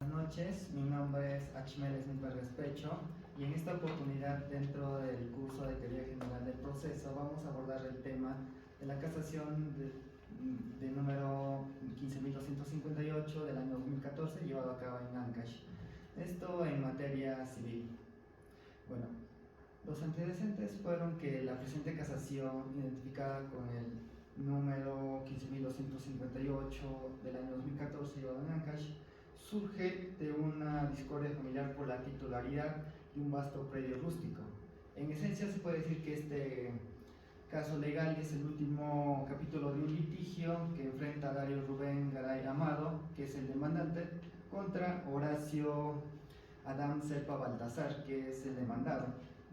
Buenas noches, mi nombre es Achmel Smith Respecho y en esta oportunidad dentro del curso de Teoría General del Proceso vamos a abordar el tema de la casación de número 15.258 del año 2014 llevado a cabo en Ancash. Esto en materia civil. Bueno, los antecedentes fueron que la presente casación, identificada con el número 15.258 del año 2014 llevado en Ancash, surge de una discordia familiar por la titularidad de un vasto predio rústico. En esencia se puede decir que este caso legal es el último capítulo de un litigio que enfrenta a Dario Rubén Garay Amado, que es el demandante, contra Horacio Adam Serpa Baltasar, que es el demandado,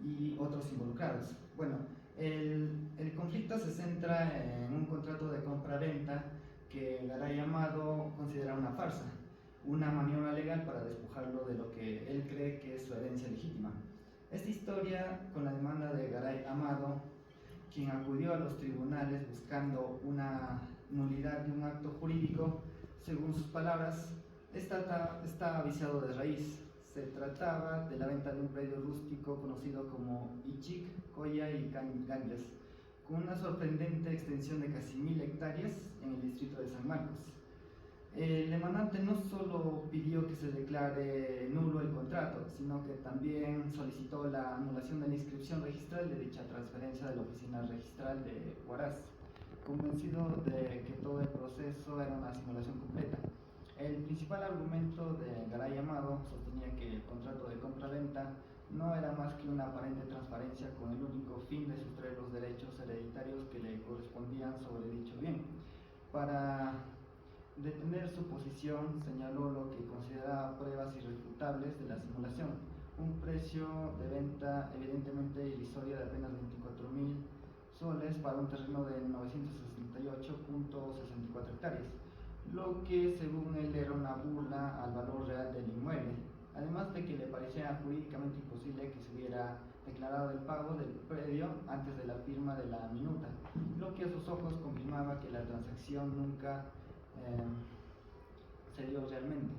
y otros involucrados. Bueno, el conflicto se centra en un contrato de compra-venta que Garay Amado considera una farsa, una maniobra legal para despojarlo de lo que él cree que es su herencia legítima. Esta historia, con la demanda de Garay Amado, quien acudió a los tribunales buscando una nulidad de un acto jurídico, según sus palabras, está viciado de raíz. Se trataba de la venta de un predio rústico conocido como Ichic, Coya y Ganges, con una sorprendente extensión de casi 1000 hectáreas en el distrito de San Marcos. El demandante no solo pidió que se declare nulo el contrato, sino que también solicitó la anulación de la inscripción registral de dicha transferencia de la oficina registral de Huaraz, convencido de que todo el proceso era una simulación completa. El principal argumento de Garay Amado sostenía que el contrato de compra-venta no era más que una aparente transparencia con el único fin de sustraer los derechos hereditarios que le correspondían sobre dicho bien. Para detener su posición, señaló lo que consideraba pruebas irrefutables de la simulación: un precio de venta evidentemente irrisorio de apenas 24.000 soles para un terreno de 968.64 hectáreas, lo que según él era una burla al valor real del inmueble, además de que le parecía jurídicamente imposible que se hubiera declarado el pago del predio antes de la firma de la minuta, lo que a sus ojos confirmaba que la transacción nunca se dio realmente.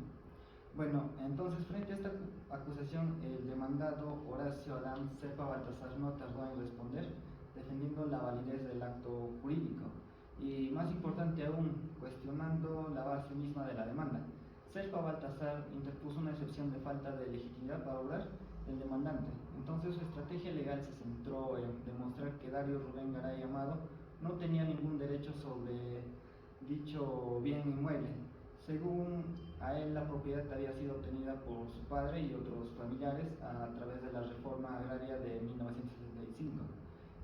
Bueno, entonces frente a esta acusación, el demandado Horacio Adam Serpa Baltasar no tardó en responder, defendiendo la validez del acto jurídico y, más importante aún, cuestionando la base misma de la demanda. Serpa Baltasar interpuso una excepción de falta de legitimidad para obrar del demandante. Entonces su estrategia legal se centró en demostrar que Dario Rubén Garay Amado no tenía ningún derecho sobre dicho bien inmueble. Según a él, la propiedad había sido obtenida por su padre y otros familiares a través de la reforma agraria de 1965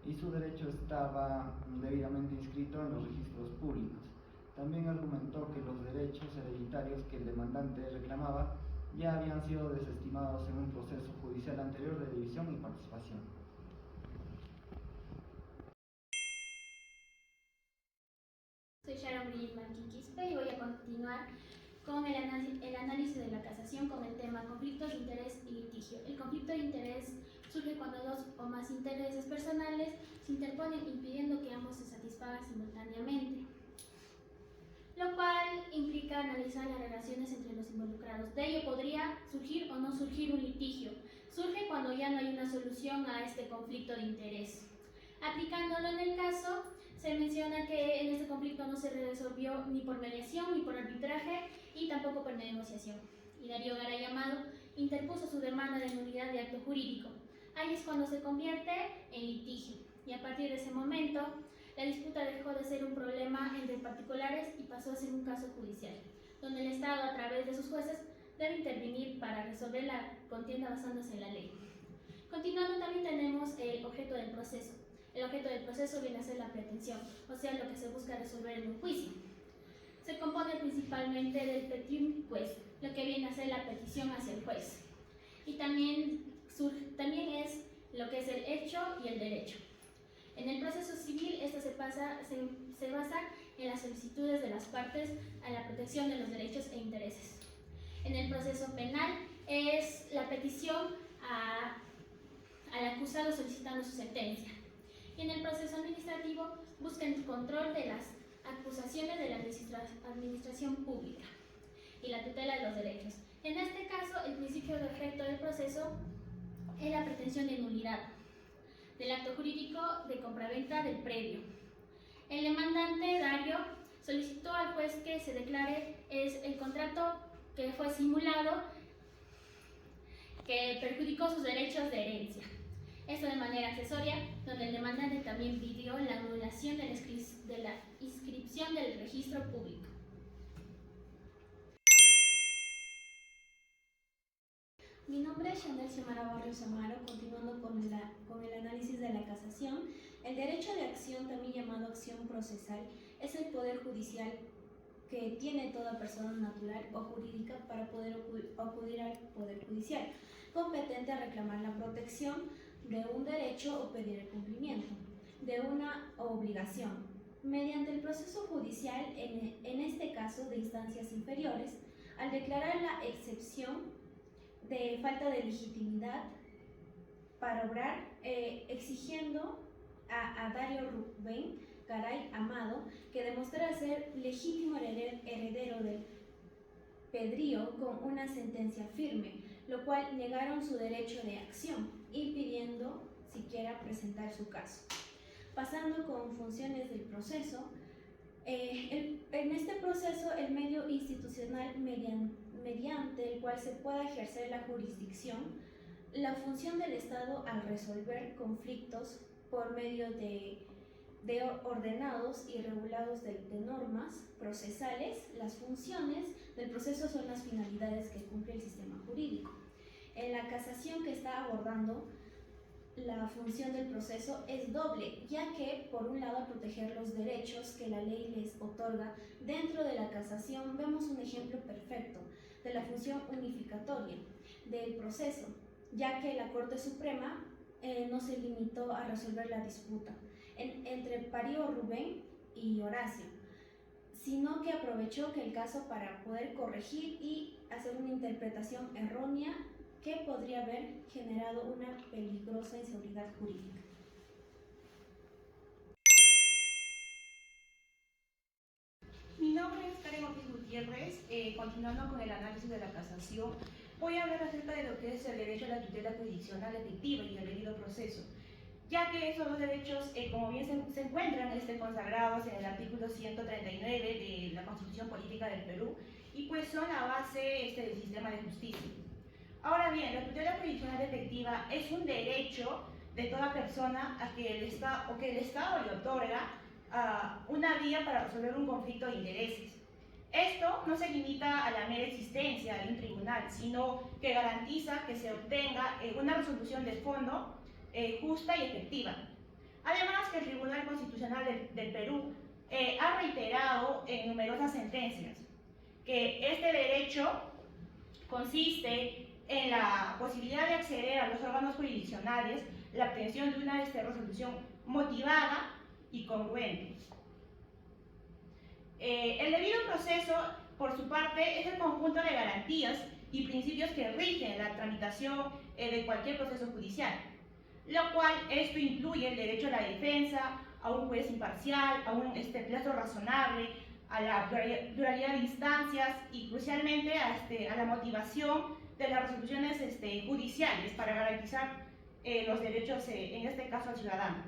y su derecho estaba debidamente inscrito en los registros públicos. También argumentó que los derechos hereditarios que el demandante reclamaba ya habían sido desestimados en un proceso judicial anterior de división y participación. Soy Sharon Brigitte Marquín Quispe y voy a continuar con el análisis de la casación con el tema conflictos de interés y litigio. El conflicto de interés surge cuando dos o más intereses personales se interponen impidiendo que ambos se satisfagan simultáneamente, lo cual implica analizar las relaciones entre los involucrados. De ello podría surgir o no surgir un litigio. Surge cuando ya no hay una solución a este conflicto de interés. Aplicándolo en el caso, se menciona que en este conflicto no se resolvió ni por mediación ni por arbitraje y tampoco por negociación. Y Dario Garay Amado interpuso su demanda de nulidad de acto jurídico. Ahí es cuando se convierte en litigio. Y a partir de ese momento, la disputa dejó de ser un problema entre particulares y pasó a ser un caso judicial, donde el Estado, a través de sus jueces, debe intervenir para resolver la contienda basándose en la ley. Continuando, también tenemos el objeto del proceso. El objeto del proceso viene a ser la pretensión, o sea, lo que se busca resolver en un juicio. Se compone principalmente del petitum quaes, lo que viene a ser la petición hacia el juez. Y también es lo que es el hecho y el derecho. En el proceso civil, esto se basa en las solicitudes de las partes a la protección de los derechos e intereses. En el proceso penal es la petición al acusado solicitando su sentencia. Y en el proceso administrativo busca el control de las acusaciones de la administración pública y la tutela de los derechos. En este caso, el principio de efecto del proceso es la pretensión de nulidad del acto jurídico de compraventa del predio. El demandante Dario solicitó al juez que se declare el contrato que fue simulado, que perjudicó sus derechos de herencia. Esto de manera accesoria, donde el demandante también pidió la anulación de la inscripción del registro público. Mi nombre es Chanel Xiomara Barrios Amaro. Continuando con el análisis de la casación, el derecho de acción, también llamado acción procesal, es el poder judicial que tiene toda persona natural o jurídica para poder acudir al Poder Judicial, competente a reclamar la protección de un derecho o pedir el cumplimiento de una obligación, mediante el proceso judicial, en este caso de instancias inferiores, al declarar la excepción de falta de legitimidad para obrar, exigiendo a Dario Rubén Garay Amado que demostrara ser legítimo heredero del pedrío con una sentencia firme, lo cual negaron su derecho de acción, impidiendo siquiera presentar su caso. Pasando con funciones del proceso, en este proceso el medio institucional mediante el cual se pueda ejercer la jurisdicción, la función del Estado al resolver conflictos por medio de ordenados y regulados de normas procesales. Las funciones del proceso son las finalidades que cumple el sistema jurídico. En la casación que está abordando, la función del proceso es doble, ya que por un lado, al proteger los derechos que la ley les otorga dentro de la casación, vemos un ejemplo perfecto de la función unificatoria del proceso, ya que la Corte Suprema no se limitó a resolver la disputa entre Dario Rubén y Horacio, sino que aprovechó que el caso para poder corregir y hacer una interpretación errónea que podría haber generado una peligrosa inseguridad jurídica. Mi nombre es Karen Ortiz Gutiérrez. Continuando con el análisis de la casación, voy a hablar acerca de lo que es el derecho a la tutela jurisdiccional efectiva y el debido proceso, ya que esos dos derechos, como bien se encuentran consagrados en el artículo 139 de la Constitución Política del Perú, y pues son la base del sistema de justicia. Ahora bien, la tutela jurisdiccional efectiva es un derecho de toda persona a que el Estado le otorga una vía para resolver un conflicto de intereses. Esto no se limita a la mera existencia de un tribunal, sino que garantiza que se obtenga una resolución de fondo justa y efectiva. Además, que el Tribunal Constitucional del Perú ha reiterado en numerosas sentencias que este derecho consiste en la posibilidad de acceder a los órganos jurisdiccionales, la obtención de una resolución motivada y congruente. El debido proceso, por su parte, es el conjunto de garantías y principios que rigen la tramitación de cualquier proceso judicial, lo cual esto incluye el derecho a la defensa, a un juez imparcial, a un plazo razonable, a la pluralidad de instancias y crucialmente a la motivación de las resoluciones judiciales para garantizar los derechos, en este caso al ciudadano.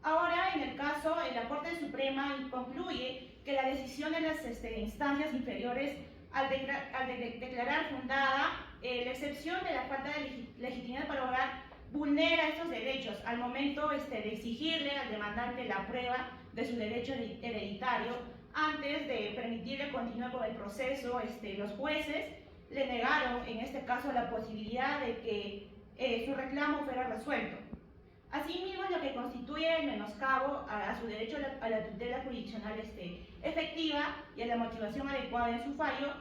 Ahora, en el caso, la Corte Suprema concluye que la decisión de las instancias inferiores, al declarar fundada la excepción de la falta de legitimidad para obrar, vulnera estos derechos al momento de exigirle al demandante la prueba de su derecho hereditario. Antes de permitirle continuar con el proceso, los jueces le negaron, en este caso, la posibilidad de que su reclamo fuera resuelto. Asimismo, lo que constituye el menoscabo a su derecho a la tutela jurisdiccional efectiva y a la motivación adecuada en su fallo,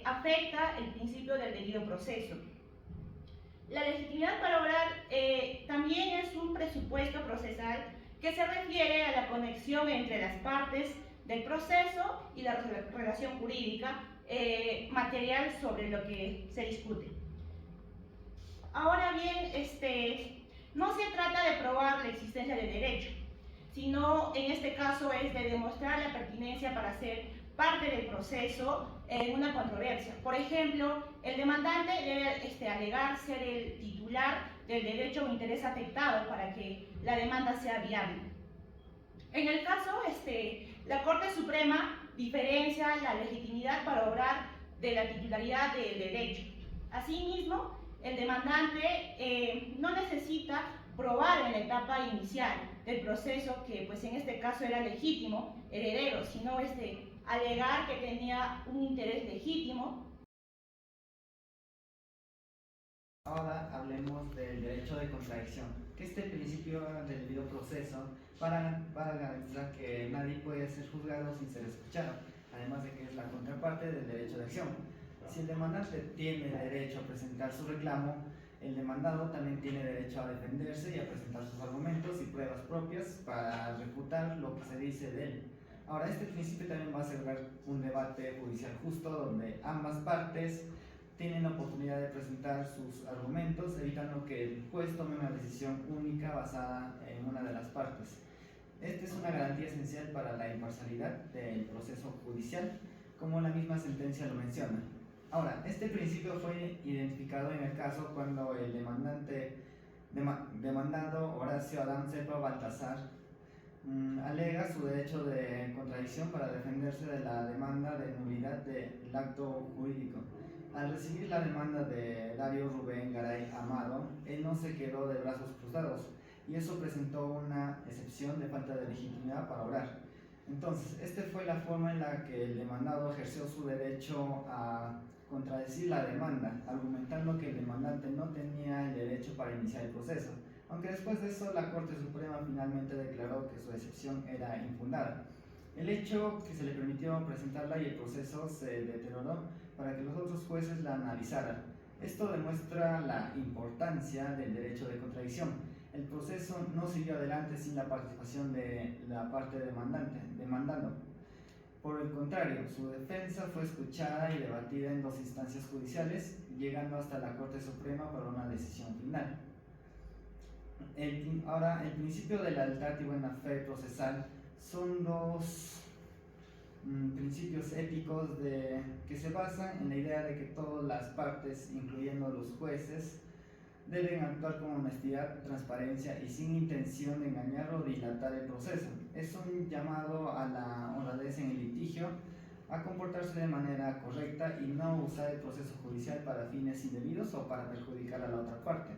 afecta el principio del debido proceso. La legitimidad para obrar también es un presupuesto procesal que se refiere a la conexión entre las partes del proceso y la relación jurídica material sobre lo que se discute. Ahora bien, no se trata de probar la existencia del derecho, sino en este caso es de demostrar la pertinencia para ser parte del proceso en una controversia. Por ejemplo, el demandante debe alegar ser el titular del derecho o interés afectado para que la demanda sea viable. En el caso, la Corte Suprema diferencia la legitimidad para obrar de la titularidad del derecho. Asimismo, el demandante no necesita probar en la etapa inicial del proceso que pues en este caso era legítimo, heredero, sino alegar que tenía un interés legítimo. Ahora hablemos del derecho de contradicción, que este principio del debido proceso para garantizar que nadie puede ser juzgado sin ser escuchado, además de que es la contraparte del derecho de acción. Si el demandante tiene derecho a presentar su reclamo, el demandado también tiene derecho a defenderse y a presentar sus argumentos y pruebas propias para refutar lo que se dice de él. Ahora, este principio también va a asegurar un debate judicial justo donde ambas partes tienen la oportunidad de presentar sus argumentos, evitando que el juez tome una decisión única basada en una de las partes. Esta es una garantía esencial para la imparcialidad del proceso judicial, como la misma sentencia lo menciona. Ahora, este principio fue identificado en el caso cuando el demandado Horacio Adán Cepa Baltasar alega su derecho de contradicción para defenderse de la demanda de nulidad del acto jurídico. Al recibir la demanda de Dario Rubén Garay Amado, él no se quedó de brazos cruzados y eso presentó una excepción de falta de legitimidad para obrar. Entonces, esta fue la forma en la que el demandado ejerció su derecho a contradecir la demanda, argumentando que el demandante no tenía el derecho para iniciar el proceso, aunque después de eso la Corte Suprema finalmente declaró que su excepción era infundada. El hecho que se le permitió presentarla y el proceso se deterioró para que los otros jueces la analizaran. Esto demuestra la importancia del derecho de contradicción. El proceso no siguió adelante sin la participación de la parte demandando. Por el contrario, su defensa fue escuchada y debatida en 2 instancias judiciales, llegando hasta la Corte Suprema para una decisión final. Ahora, el principio de lealtad y buena fe procesal son 2 principios éticos que se basan en la idea de que todas las partes, incluyendo los jueces, deben actuar con honestidad, transparencia y sin intención de engañar o dilatar el proceso. Es un llamado a la honradez en el litigio, a comportarse de manera correcta y no usar el proceso judicial para fines indebidos o para perjudicar a la otra parte.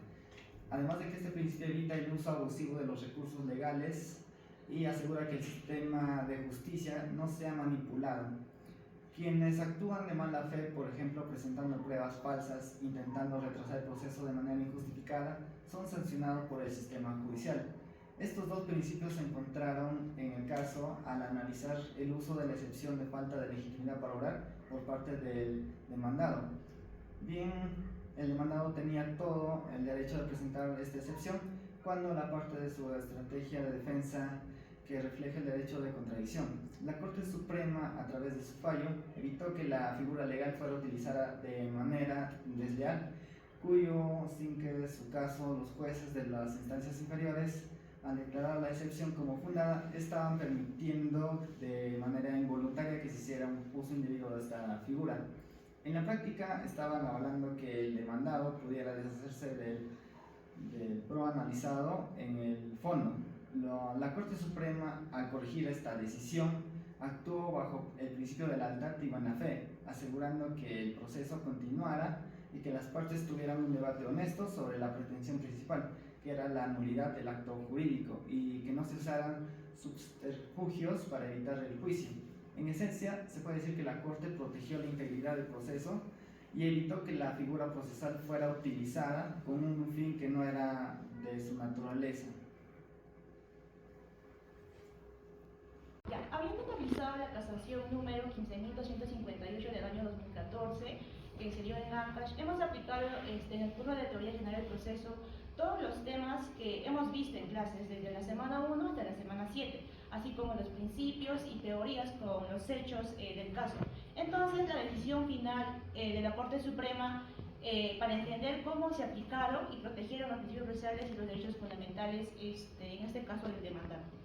Además de que este principio evita el uso abusivo de los recursos legales y asegura que el sistema de justicia no sea manipulado. Quienes actúan de mala fe, por ejemplo, presentando pruebas falsas, intentando retrasar el proceso de manera injustificada, son sancionados por el sistema judicial. Estos 2 principios se encontraron en el caso al analizar el uso de la excepción de falta de legitimidad para obrar por parte del demandado. Bien, el demandado tenía todo el derecho de presentar esta excepción cuando la parte de su estrategia de defensa que refleja el derecho de contradicción. La Corte Suprema, a través de su fallo, evitó que la figura legal fuera utilizada de manera desleal, sin que en su caso los jueces de las instancias inferiores, al declarar la excepción como fundada, estaban permitiendo de manera involuntaria que se hiciera un uso indebido de esta figura. En la práctica estaban avalando que el demandado pudiera deshacerse del pro analizado en el fondo. La Corte Suprema, al corregir esta decisión, actuó bajo el principio de lealtad y buena fe, asegurando que el proceso continuara y que las partes tuvieran un debate honesto sobre la pretensión principal, que era la nulidad del acto jurídico, y que no se usaran subterfugios para evitar el juicio. En esencia, se puede decir que la Corte protegió la integridad del proceso y evitó que la figura procesal fuera utilizada con un fin que no era de su naturaleza. Habiendo analizado la casación número 15.258 del año 2014, que se dio en Ancash, hemos aplicado en el curso de teoría general del proceso todos los temas que hemos visto en clases desde la semana 1 hasta la semana 7, así como los principios y teorías con los hechos del caso. Entonces, la decisión final de la Corte Suprema para entender cómo se aplicaron y protegieron los principios procesales y los derechos fundamentales, en este caso del demandante.